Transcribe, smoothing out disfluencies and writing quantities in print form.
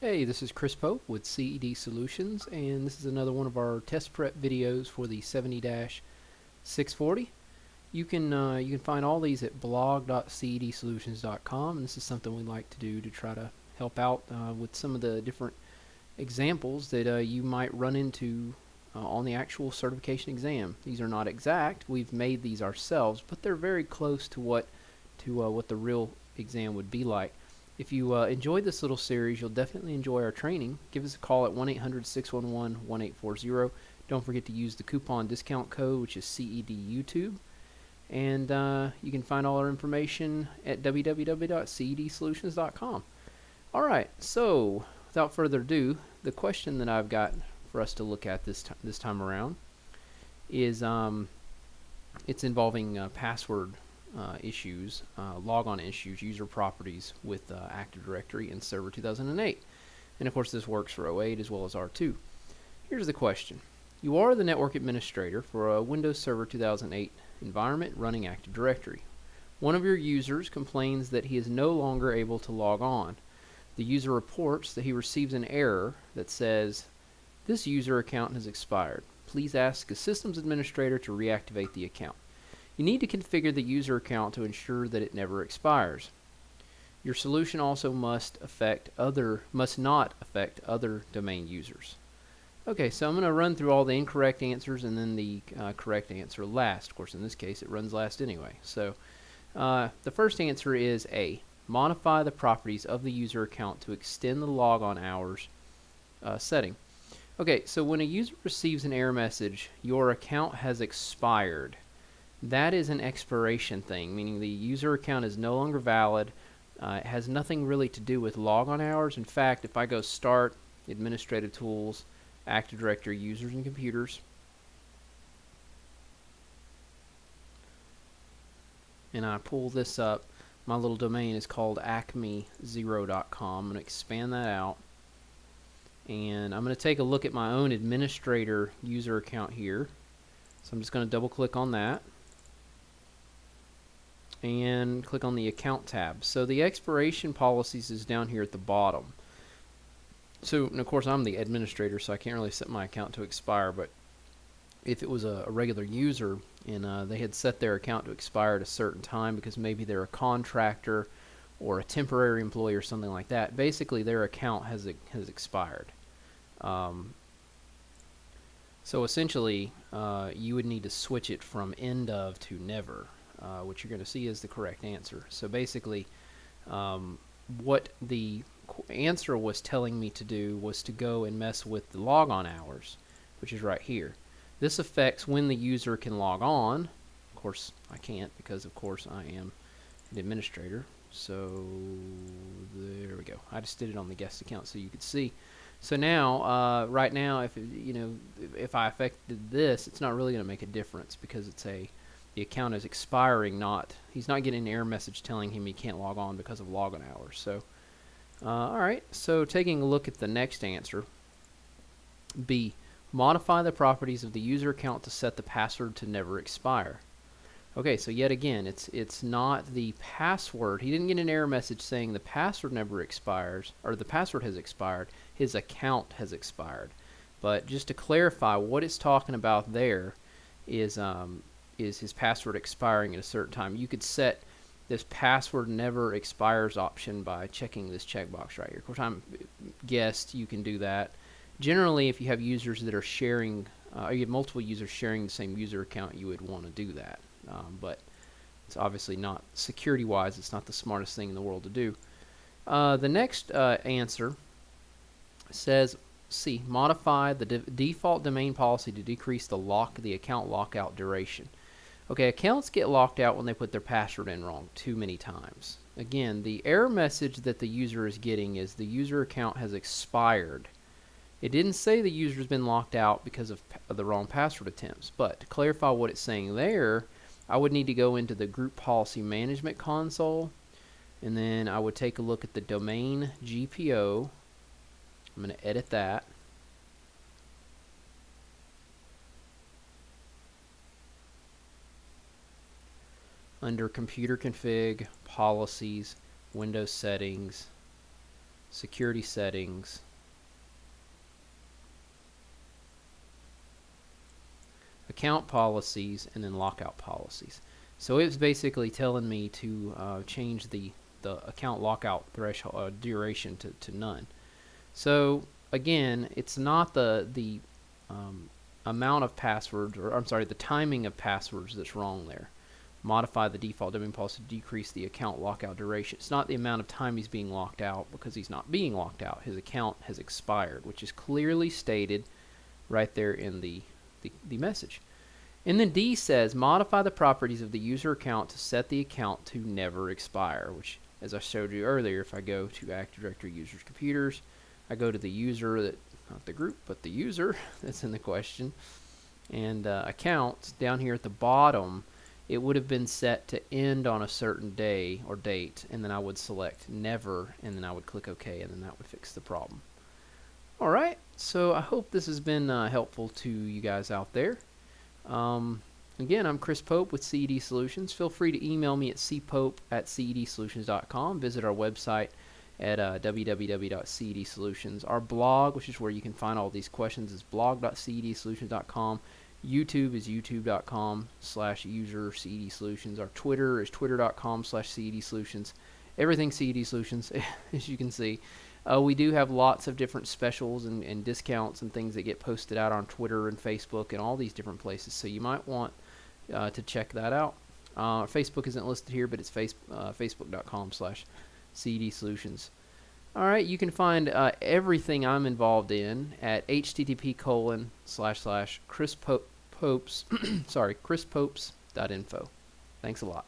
Hey, this is Chris Pope with CED Solutions, and this is another one of our test prep videos for the 70-640. You can find all these at blog.cedsolutions.com, and this is something we like to do to try to help out with some of the different examples that you might run into on the actual certification exam. These are not exact; we've made these ourselves, but they're very close to what the real exam would be like. If you enjoyed this little series, you'll definitely enjoy our training. Give us a call at 1-800-611-1840. Don't forget to use the coupon discount code, which is CEDUTube. And you can find all our information at www.cedsolutions.com. All right, so without further ado, the question that I've got for us to look at this time around is it's involving password issues, logon issues, user properties with Active Directory and Server 2008. And of course this works for 08 as well as R2. Here's the question. You are the network administrator for a Windows Server 2008 environment running Active Directory. One of your users complains that he is no longer able to log on. The user reports that he receives an error that says, "This user account has expired. Please ask a systems administrator to reactivate the account." You need to configure the user account to ensure that it never expires. Your solution also must not affect other domain users. Okay, so I'm going to run through all the incorrect answers and then the correct answer last. Of course, in this case, it runs last anyway. So the first answer is A. Modify the properties of the user account to extend the logon hours setting. Okay, so when a user receives an error message, your account has expired. That is an expiration thing, meaning the user account is no longer valid. It has nothing really to do with logon hours. In fact, if I go Start, Administrative Tools, Active Directory Users and Computers, and I pull this up, my little domain is called acme0.com. I'm going to expand that out, and I'm going to take a look at my own administrator user account here. So I'm just going to double click on that and click on the account tab. So the expiration policies is down here at the bottom. So, and of course, I'm the administrator, so I can't really set my account to expire, but if it was a regular user and they had set their account to expire at a certain time because maybe they're a contractor or a temporary employee or something like that, basically their account has expired. So essentially, you would need to switch it from end of to never, which you're going to see is the correct answer. So basically, what the answer was telling me to do was to go and mess with the logon hours, which is right here. This affects when the user can log on. Of course, I can't because, of course, I am an administrator. So there we go. I just did it on the guest account so you could see. So now, right now, if I affected this, it's not really going to make a difference because the account is expiring. He's not getting an error message telling him he can't log on because of login hours. So, all right. So taking a look at the next answer, B. Modify the properties of the user account to set the password to never expire. Okay, so yet again, it's not the password. He didn't get an error message saying the password never expires or the password has expired. His account has expired. But just to clarify, what it's talking about there is his password expiring at a certain time. You could set this password never expires option by checking this checkbox right here. Of course, I'm guessed you can do that. Generally, if you have users that are sharing, or you have multiple users sharing the same user account, you would want to do that. But it's obviously not, security-wise, it's not the smartest thing in the world to do. The next answer says C. Modify the default domain policy to decrease the account lockout duration. Okay, accounts get locked out when they put their password in wrong too many times. Again, the error message that the user is getting is the user account has expired. It didn't say the user's been locked out because of the wrong password attempts, but to clarify what it's saying there, I would need to go into the Group Policy Management console, and then I would take a look at the domain GPO. I'm going to edit that. Under Computer Config, Policies, Windows Settings, security settings, account policies, and then lockout policies. So it's basically telling me to change the account lockout threshold duration to none. So again, it's not the amount of passwords, or I'm sorry, the timing of passwords that's wrong there. Modify the default domain policy to decrease the account lockout duration. It's not the amount of time he's being locked out, because he's not being locked out. His account has expired, which is clearly stated right there in the message. And then D says, modify the properties of the user account to set the account to never expire, which, as I showed you earlier, if I go to Active Directory users computers, I go to the user, that not the group, but the user that's in the question, and accounts, down here at the bottom, it would have been set to end on a certain day or date, and then I would select never, and then I would click OK, and then that would fix the problem. Alright, so I hope this has been helpful to you guys out there. Again, I'm Chris Pope with CED Solutions. Feel free to email me at cpope@cedsolutions.com. Visit our website at www.cedsolutions. Our blog, which is where you can find all these questions, is blog.cedsolutions.com. YouTube is youtube.com/user-CED-solutions. Our Twitter is twitter.com/CED-solutions. Everything CED Solutions, as you can see. We do have lots of different specials and discounts and things that get posted out on Twitter and Facebook and all these different places, so you might want to check that out. Facebook isn't listed here, but it's facebook.com/CED-solutions. Alright, you can find everything I'm involved in at http://chrispopes.info. Thanks a lot.